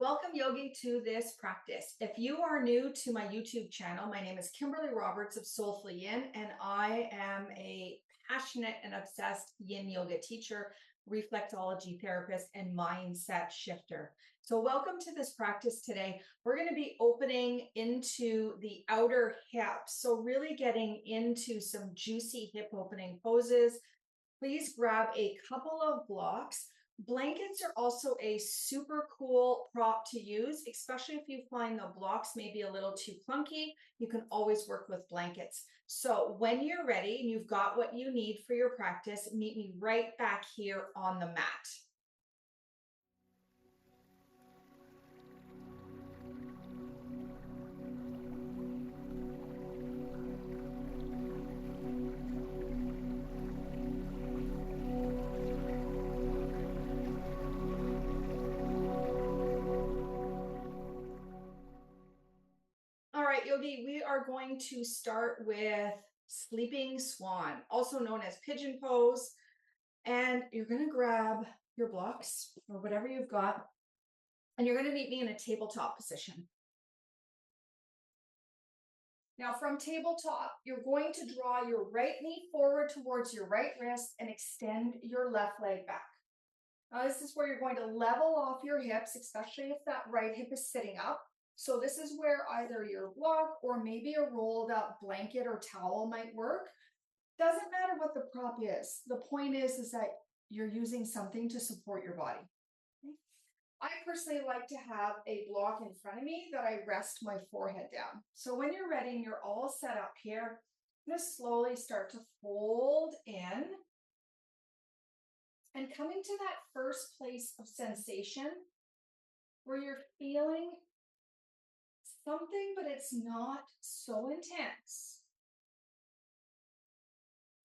Welcome, yogi, to this practice. If you are new to my YouTube channel, my name is Kimberley Roberts of SolefulYin, and I am a passionate and obsessed Yin Yoga teacher, reflexology therapist, and mindset shifter. So welcome to this practice today. We're going to be opening into the outer hips, so really getting into some juicy hip opening poses. Please grab a couple of blocks. Blankets are also a super cool prop to use, especially if you find the blocks maybe a little too clunky. You can always work with blankets. So when you're ready and you've got what you need for your practice, meet me right back here on the mat. All right, yogi, we are going to start with sleeping swan, also known as pigeon pose. And you're going to grab your blocks or whatever you've got, and you're going to meet me in a tabletop position. Now from tabletop, you're going to draw your right knee forward towards your right wrist and extend your left leg back. Now this is where you're going to level off your hips, especially if that right hip is sitting up. So this is where either your block or maybe a rolled up blanket or towel might work. Doesn't matter what the prop is. The point is that you're using something to support your body. Okay? I personally like to have a block in front of me that I rest my forehead down. So when you're ready and you're all set up here, I'm going to slowly start to fold in. And coming to that first place of sensation where you're feeling something, but it's not so intense.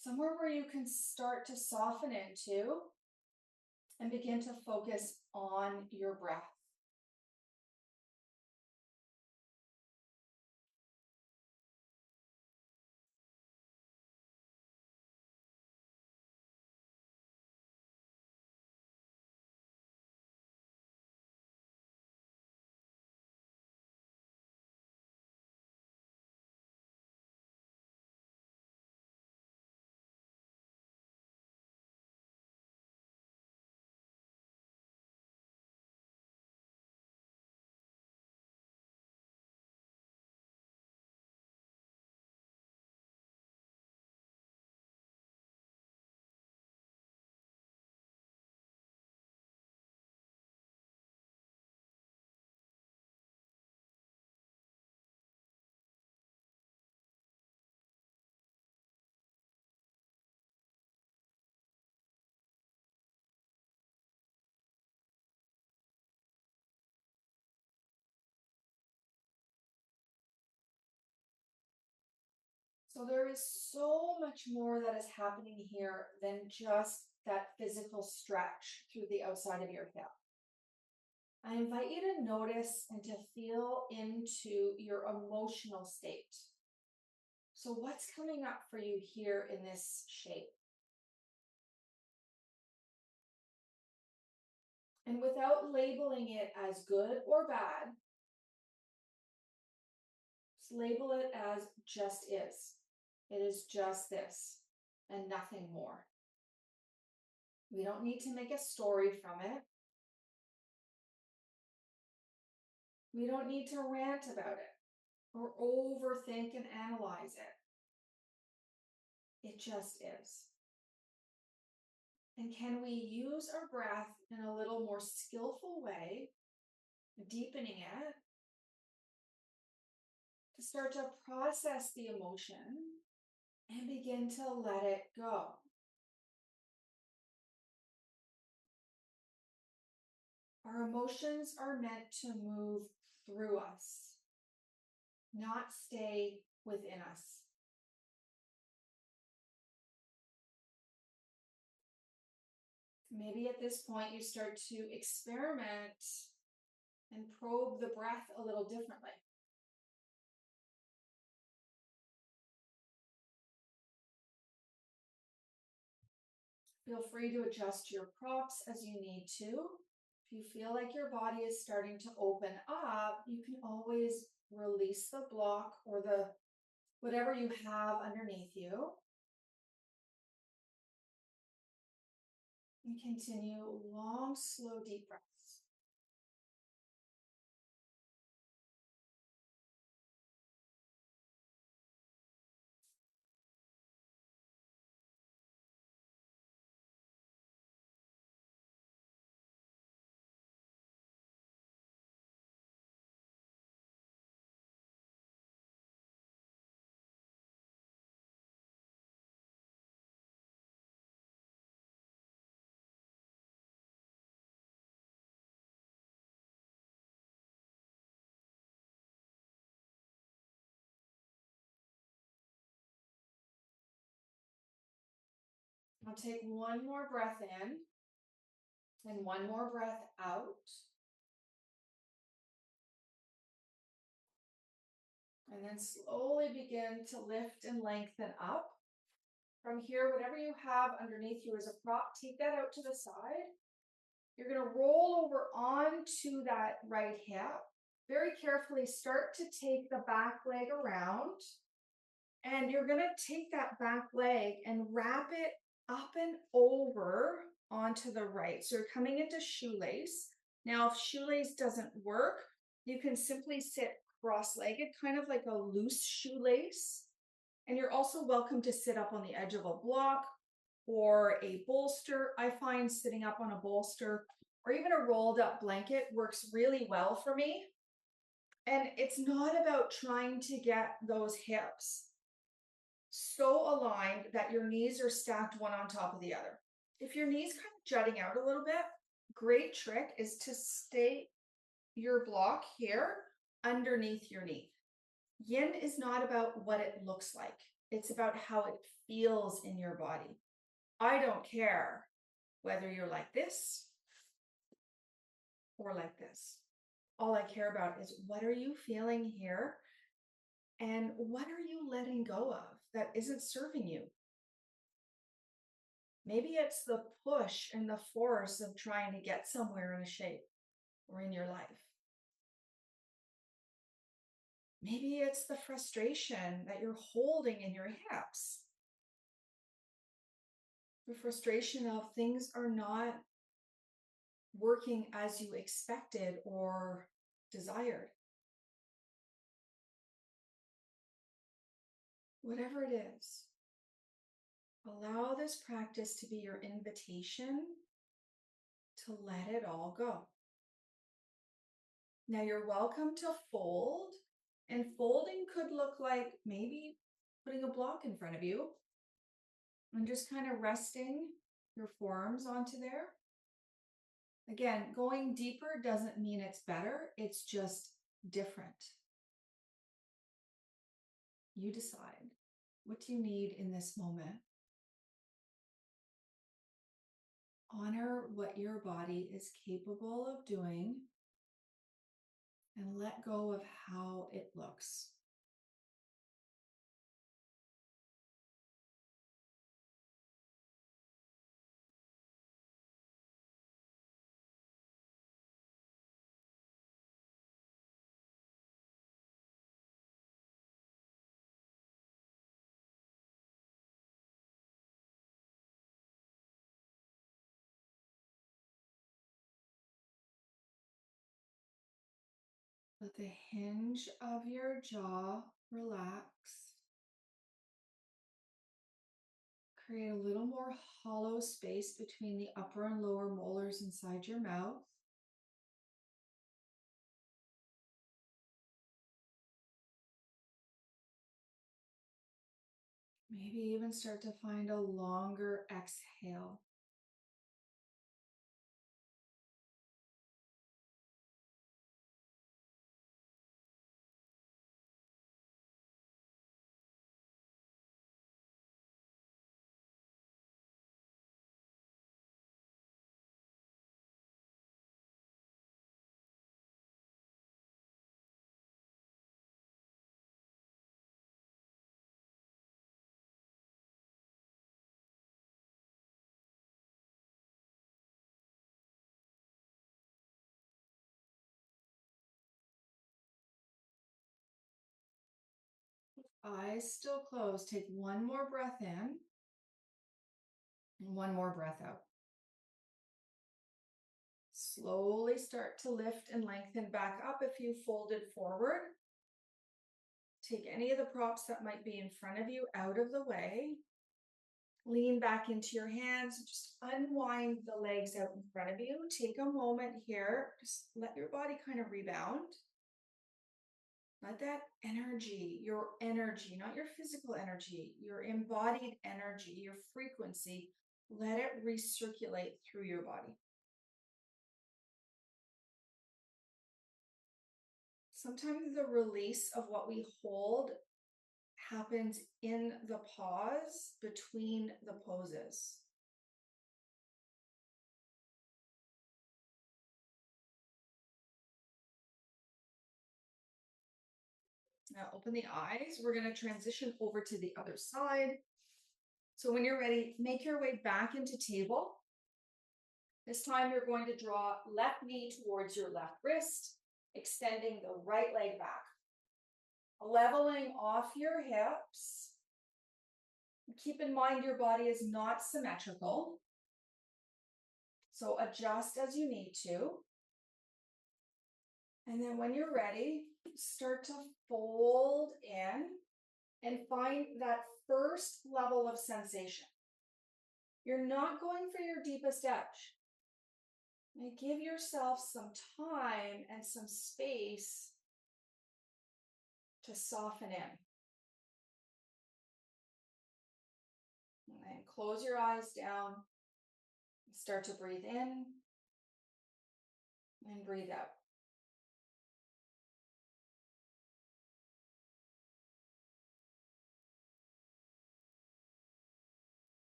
Somewhere where you can start to soften into and begin to focus on your breath. So there is so much more that is happening here than just that physical stretch through the outside of your hip. I invite you to notice and to feel into your emotional state. So what's coming up for you here in this shape? And without labeling it as good or bad, just label it as just is. It is just this and nothing more. We don't need to make a story from it. We don't need to rant about it or overthink and analyze it. It just is. And can we use our breath in a little more skillful way, deepening it, to start to process the emotion and begin to let it go? Our emotions are meant to move through us, not stay within us. Maybe at this point you start to experiment and probe the breath a little differently. Feel free to adjust your props as you need to. If you feel like your body is starting to open up, you can always release the block or the whatever you have underneath you and continue long, slow, deep breaths. Now take one more breath in and one more breath out. And then slowly begin to lift and lengthen up. From here, whatever you have underneath you as a prop, take that out to the side. You're going to roll over onto that right hip. Very carefully start to take the back leg around. And you're going to take that back leg and wrap it up and over onto the right. So you're coming into shoelace. Now, if shoelace doesn't work, you can simply sit cross-legged, kind of like a loose shoelace. And you're also welcome to sit up on the edge of a block or a bolster. I find sitting up on a bolster or even a rolled up blanket works really well for me. And it's not about trying to get those hips so aligned that your knees are stacked one on top of the other. If your knees kind of jutting out a little bit, great trick is to stay your block here underneath your knee. Yin is not about what it looks like. It's about how it feels in your body. I don't care whether you're like this or like this. All I care about is what are you feeling here and what are you letting go of that isn't serving you? Maybe it's the push and the force of trying to get somewhere in a shape or in your life. Maybe it's the frustration that you're holding in your hips. The frustration of things are not working as you expected or desired. Whatever it is, allow this practice to be your invitation to let it all go. Now you're welcome to fold, and folding could look like maybe putting a block in front of you and just kind of resting your forearms onto there. Again, going deeper doesn't mean it's better, it's just different. You decide. What do you need in this moment? Honor what your body is capable of doing and let go of how it looks. Let the hinge of your jaw relax. Create a little more hollow space between the upper and lower molars inside your mouth. Maybe even start to find a longer exhale. Eyes still closed. Take one more breath in and one more breath out. Slowly start to lift and lengthen back up if you folded forward. Take any of the props that might be in front of you out of the way. Lean back into your hands. Just unwind the legs out in front of you. Take a moment here. Just let your body kind of rebound. Let that energy, your energy, not your physical energy, your embodied energy, your frequency, let it recirculate through your body. Sometimes the release of what we hold happens in the pause between the poses. Now open the eyes. We're going to transition over to the other side. So when you're ready, make your way back into table. This time you're going to draw left knee towards your left wrist, extending the right leg back. Leveling off your hips. Keep in mind your body is not symmetrical. So adjust as you need to. And then when you're ready, start to fold in and find that first level of sensation. You're not going for your deepest edge. And give yourself some time and some space to soften in. And then close your eyes down. Start to breathe in and breathe out.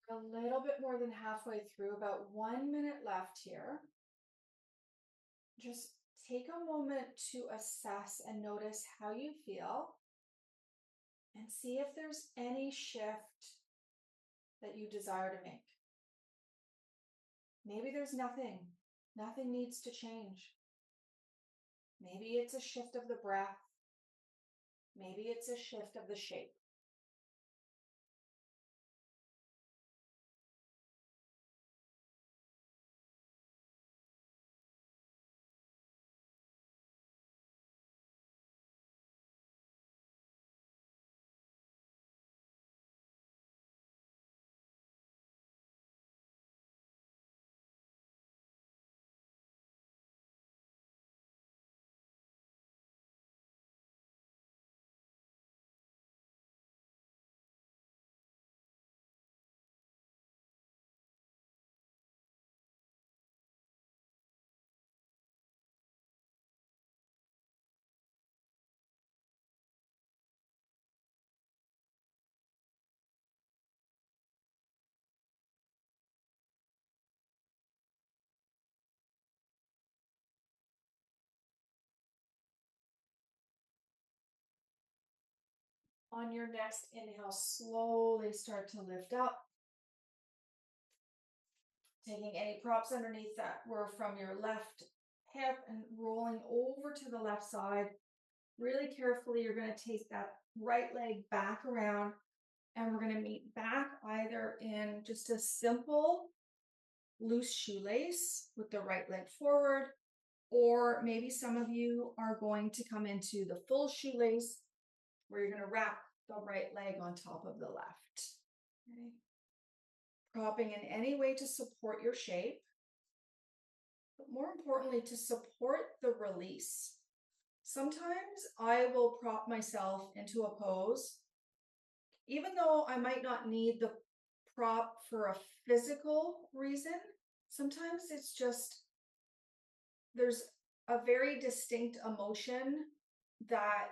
A little bit more than halfway through, about 1 minute left here. Just take a moment to assess and notice how you feel and see if there's any shift that you desire to make. Maybe there's nothing. Nothing needs to change. Maybe it's a shift of the breath. Maybe it's a shift of the shape. On your next inhale, slowly start to lift up, taking any props underneath that were from your left hip and rolling over to the left side. Really carefully, you're going to take that right leg back around, and we're going to meet back either in just a simple loose shoelace with the right leg forward, or maybe some of you are going to come into the full shoelace where you're going to wrap the right leg on top of the left. Okay. Propping in any way to support your shape, but more importantly, to support the release. Sometimes I will prop myself into a pose, even though I might not need the prop for a physical reason. Sometimes it's just there's a very distinct emotion that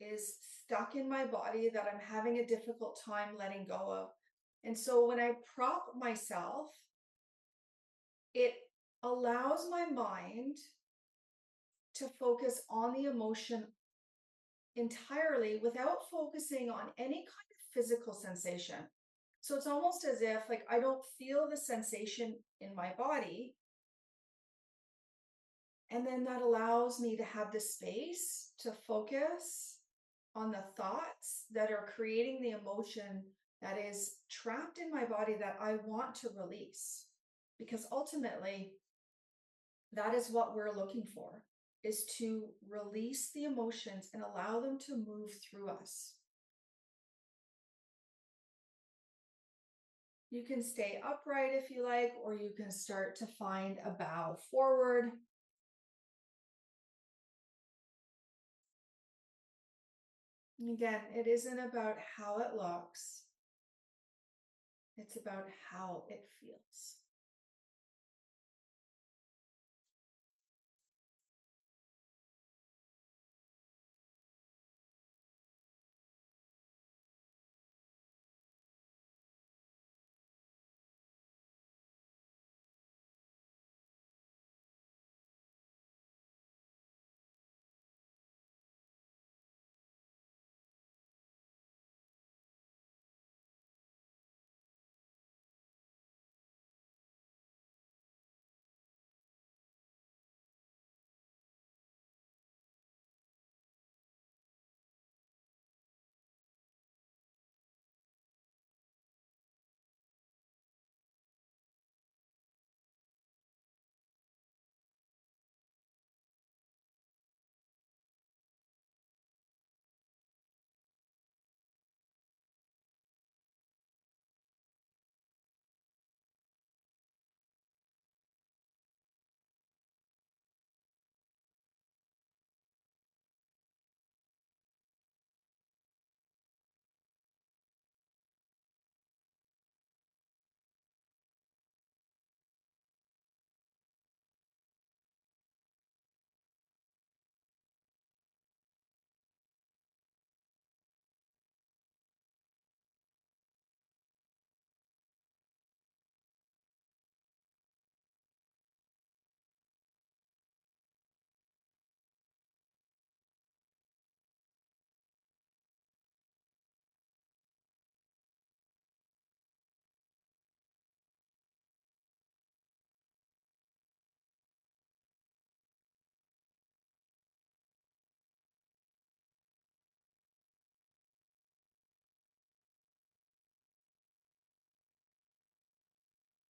is stuck in my body that I'm having a difficult time letting go of. And so when I prop myself, it allows my mind to focus on the emotion entirely without focusing on any kind of physical sensation. So it's almost as if like I don't feel the sensation in my body. And then that allows me to have the space to focus on the thoughts that are creating the emotion that is trapped in my body that I want to release. Because ultimately, that is what we're looking for, is to release the emotions and allow them to move through us. You can stay upright if you like, or you can start to find a bow forward. Again, it isn't about how it looks. It's about how it feels.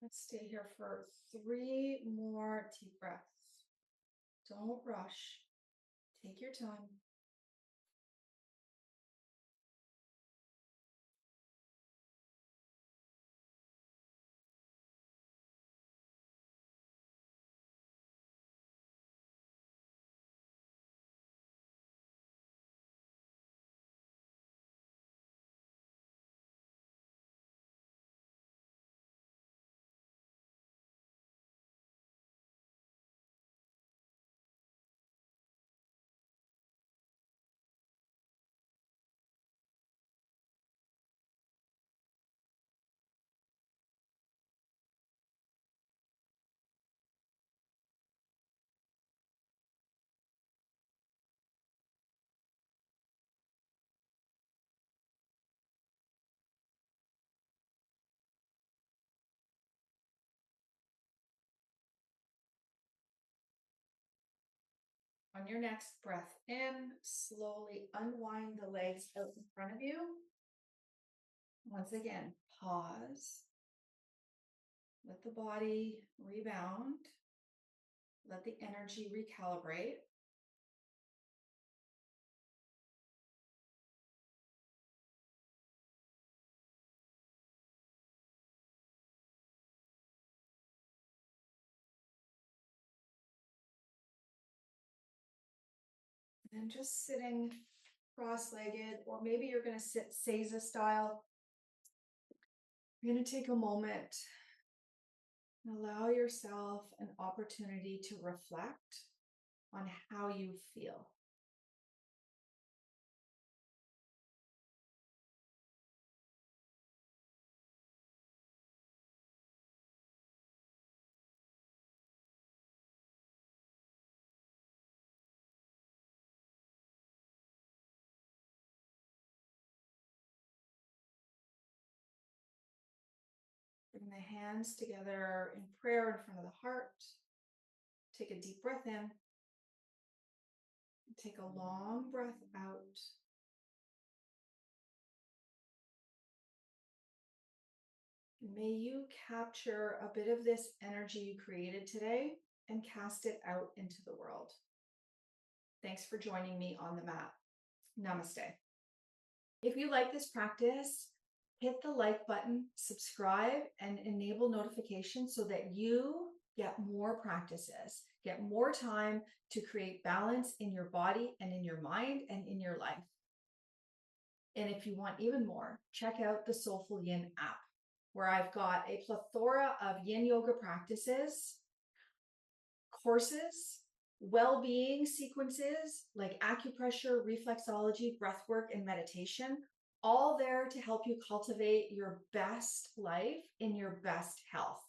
Let's stay here for 3 more deep breaths. Don't rush. Take your time. On your next breath in, slowly unwind the legs out in front of you. Once again, pause. Let the body rebound. Let the energy recalibrate. And just sitting cross-legged, or maybe you're going to sit Seiza style. You're going to take a moment and allow yourself an opportunity to reflect on how you feel. Bring the hands together in prayer in front of the heart. Take a deep breath in. Take a long breath out. May you capture a bit of this energy you created today and cast it out into the world. Thanks for joining me on the mat. Namaste. If you like this practice, hit the like button, subscribe, and enable notifications so that you get more practices, get more time to create balance in your body and in your mind and in your life. And if you want even more, check out the SolefulYin app, where I've got a plethora of Yin Yoga practices, courses, well-being sequences like acupressure, reflexology, breathwork, and meditation, all there to help you cultivate your best life in your best health.